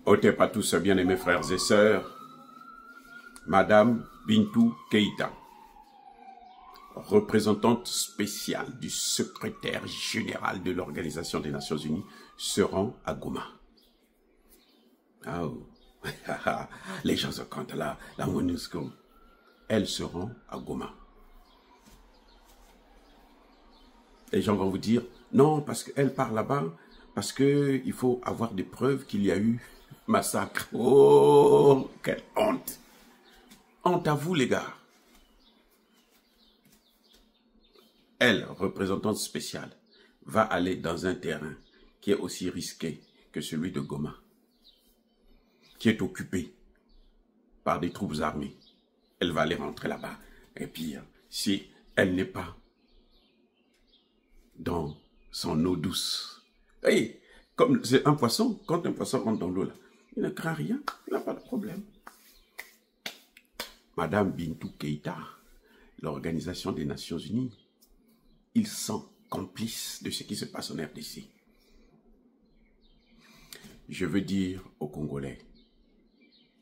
Ôtez pas tous, bien-aimés frères et sœurs, Madame Bintou Keïta, représentante spéciale du secrétaire général de l'Organisation des Nations Unies, se rend à Goma. Oh. Les gens se comptent là, la MONUSCO. Elle se rend à Goma. Les gens vont vous dire, non, parce qu'elle part là-bas, parce qu'il faut avoir des preuves qu'il y a eu massacre. Oh, quelle honte! Honte à vous, les gars. Elle, représentante spéciale, va aller dans un terrain qui est aussi risqué que celui de Goma, qui est occupé par des troupes armées. Elle va aller rentrer là-bas. Et puis, si elle n'est pas dans son eau douce, hey, comme c'est un poisson, quand un poisson rentre dans l'eau, là, il ne craint rien, il n'a pas de problème. Madame Bintou Keïta, l'Organisation des Nations Unies, ils sont complices de ce qui se passe en RDC. Je veux dire aux Congolais,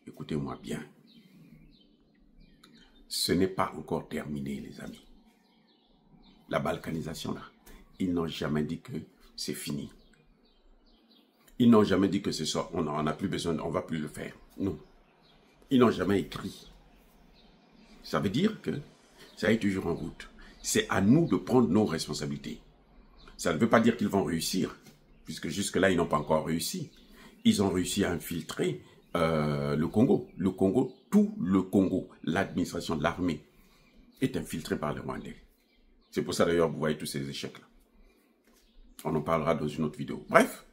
écoutez-moi bien, ce n'est pas encore terminé, les amis. La balkanisation, là, ils n'ont jamais dit que c'est fini. Ils n'ont jamais dit que c'est ça, on n'en a plus besoin, on ne va plus le faire. Non. Ils n'ont jamais écrit. Ça veut dire que ça est toujours en route. C'est à nous de prendre nos responsabilités. Ça ne veut pas dire qu'ils vont réussir, puisque jusque-là, ils n'ont pas encore réussi. Ils ont réussi à infiltrer le Congo. Le Congo, tout le Congo, l'administration de l'armée est infiltrée par les Rwandais. C'est pour ça d'ailleurs vous voyez tous ces échecs-là. On en parlera dans une autre vidéo. Bref,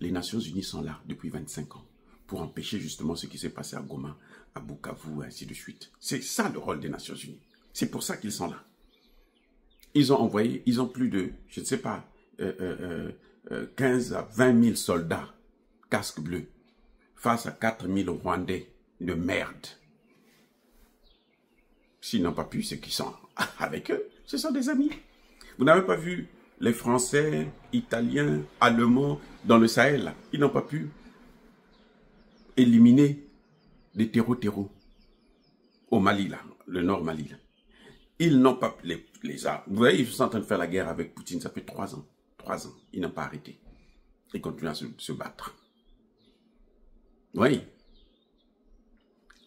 les Nations Unies sont là depuis 25 ans pour empêcher justement ce qui s'est passé à Goma, à Bukavu, et ainsi de suite. C'est ça le rôle des Nations Unies. C'est pour ça qu'ils sont là. Ils ont envoyé, ils ont plus de, je ne sais pas, 15 à 20 000 soldats, casques bleus, face à 4 000 Rwandais de merde. S'ils n'ont pas pu, c'est qu'ils sont avec eux. Ce sont des amis. Vous n'avez pas vu les Français, Italiens, Allemands dans le Sahel, là. Ils n'ont pas pu éliminer les terreaux au Mali, là, le nord Mali. Là. Ils n'ont pas, les armes. Vous voyez, ils sont en train de faire la guerre avec Poutine, ça fait 3 ans. 3 ans. Ils n'ont pas arrêté. Ils continuent à se battre. Oui.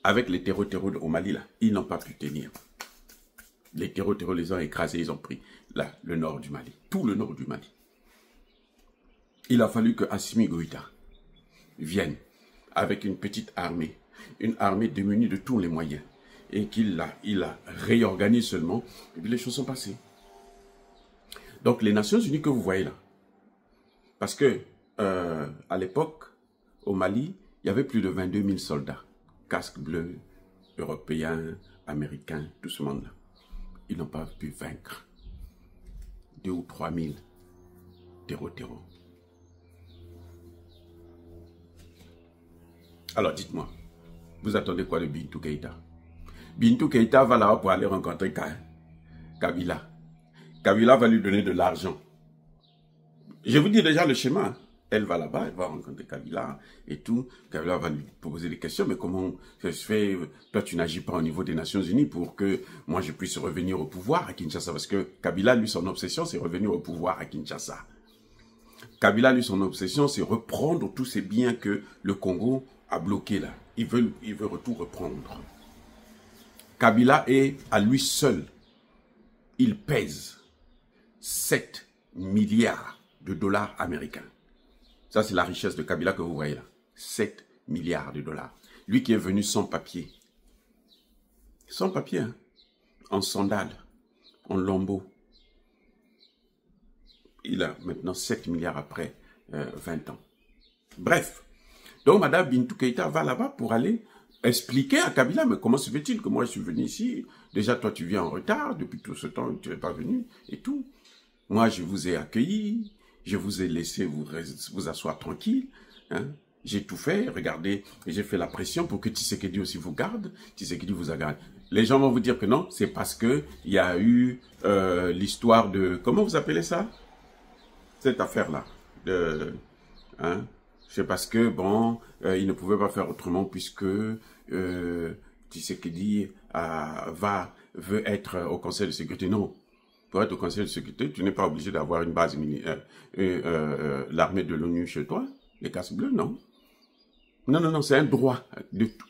Avec les terreaux au Mali, là, ils n'ont pas pu tenir. Les terreaux les ont écrasés, ils ont pris là, le nord du Mali. Tout le nord du Mali. Il a fallu que Assimi Goïta vienne avec une petite armée. Une armée démunie de tous les moyens. Et qu'il a réorganisé seulement. Et puis les choses sont passées. Donc les Nations Unies que vous voyez là. Parce que à l'époque, au Mali, il y avait plus de 22 000 soldats. Casques bleus, européens, américains, tout ce monde-là. Ils n'ont pas pu vaincre 2 ou 3 000 terreaux. Alors dites-moi, vous attendez quoi de Bintou Keïta? Bintou Keïta va là-bas pour aller rencontrer Kabila. Kabila va lui donner de l'argent. Je vous dis déjà le schéma. Hein. Elle va là-bas, elle va rencontrer Kabila et tout. Kabila va lui poser des questions. Mais comment ça se fait? Toi, tu n'agis pas au niveau des Nations Unies pour que moi, je puisse revenir au pouvoir à Kinshasa. Parce que Kabila, lui, son obsession, c'est revenir au pouvoir à Kinshasa. Kabila, lui, son obsession, c'est reprendre tous ces biens que le Congo a bloqués là. Il veut tout reprendre. Kabila est à lui seul. Il pèse 7 milliards de dollars américains. Ça, c'est la richesse de Kabila que vous voyez là. 7 milliards de dollars. Lui qui est venu sans papier. Sans papier, hein. En sandales, en lambeaux. Il a maintenant 7 milliards après 20 ans. Bref. Donc, Madame Bintou Keïta va là-bas pour aller expliquer à Kabila, mais comment se fait-il que moi je suis venu ici? Déjà, toi, tu viens en retard, depuis tout ce temps, tu n'es pas venu, et tout. Moi, je vous ai accueilli, je vous ai laissé vous asseoir tranquille. Hein. J'ai tout fait, regardez, j'ai fait la pression pour que Tshisekedi aussi vous garde. Tshisekedi vous a gardé. Les gens vont vous dire que non, c'est parce que il y a eu l'histoire de... Comment vous appelez ça? Cette affaire-là. Hein, c'est parce que, bon, il ne pouvait pas faire autrement puisque Tshisekedi veut être au Conseil de sécurité. Non, pour être au Conseil de sécurité, tu n'es pas obligé d'avoir une base militaire, l'armée de l'ONU chez toi, les casques bleus, non. Non, non, non, c'est un droit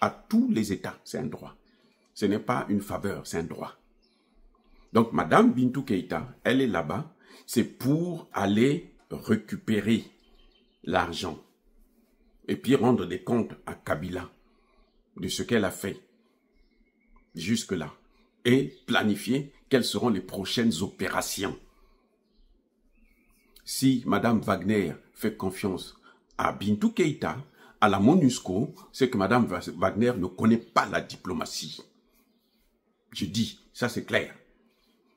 à tous les États, c'est un droit. Ce n'est pas une faveur, c'est un droit. Donc, Madame Bintou Keïta, elle est là-bas, c'est pour aller récupérer l'argent et puis rendre des comptes à Kabila de ce qu'elle a fait jusque-là et planifier quelles seront les prochaines opérations. Si Madame Wagner fait confiance à Bintou Keïta, à la MONUSCO, c'est que Madame Wagner ne connaît pas la diplomatie. Je dis, ça c'est clair.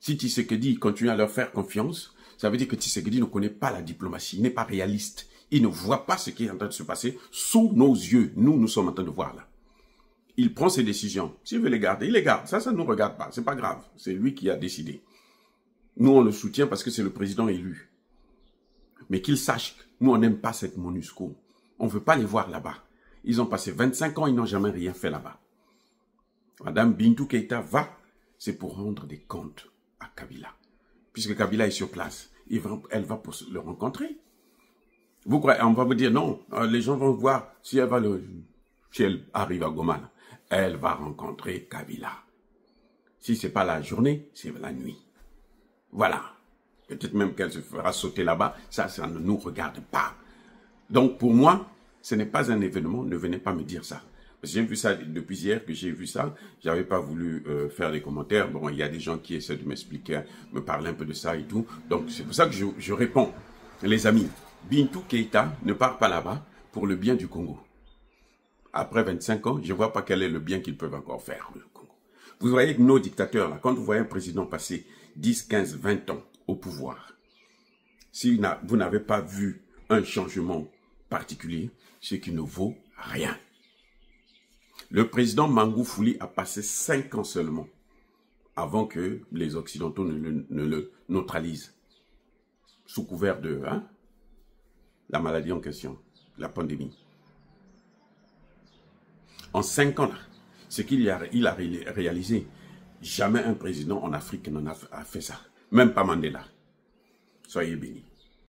Si Tshisekedi continue à leur faire confiance, ça veut dire que Tshisekedi ne connaît pas la diplomatie, il n'est pas réaliste. Il ne voit pas ce qui est en train de se passer sous nos yeux. Nous sommes en train de voir là. Il prend ses décisions. S'il veut les garder, il les garde. Ça ne nous regarde pas. C'est pas grave. C'est lui qui a décidé. Nous, on le soutient parce que c'est le président élu. Mais qu'il sache, nous, on n'aime pas cette MONUSCO. On ne veut pas les voir là-bas. Ils ont passé 25 ans, ils n'ont jamais rien fait là-bas. Madame Bintou Keïta va, c'est pour rendre des comptes à Kabila. Puisque Kabila est sur place, elle va pour le rencontrer. Vous croyez, on va vous dire non, les gens vont voir si elle arrive à Goma, là, elle va rencontrer Kabila. Si ce n'est pas la journée, c'est la nuit. Voilà. Peut-être même qu'elle se fera sauter là-bas, ça ne nous regarde pas. Donc pour moi, ce n'est pas un événement, ne venez pas me dire ça. Parce que j'ai vu ça depuis hier que j'ai vu ça, j'avais pas voulu faire des commentaires. Bon, il y a des gens qui essaient de m'expliquer, me parler un peu de ça et tout. Donc c'est pour ça que je réponds. Les amis, Bintou Keïta ne part pas là-bas pour le bien du Congo. Après 25 ans, je ne vois pas quel est le bien qu'ils peuvent encore faire le Congo. Vous voyez que nos dictateurs, là, quand vous voyez un président passer 10, 15, 20 ans au pouvoir, si vous n'avez pas vu un changement particulier, c'est qu'il ne vaut rien. Le président Magufuli a passé 5 ans seulement avant que les Occidentaux ne le neutralisent. Sous couvert de la maladie en question, la pandémie. En 5 ans, là, ce qu'il a réalisé, jamais un président en Afrique n'en a fait ça. Même pas Mandela. Soyez bénis.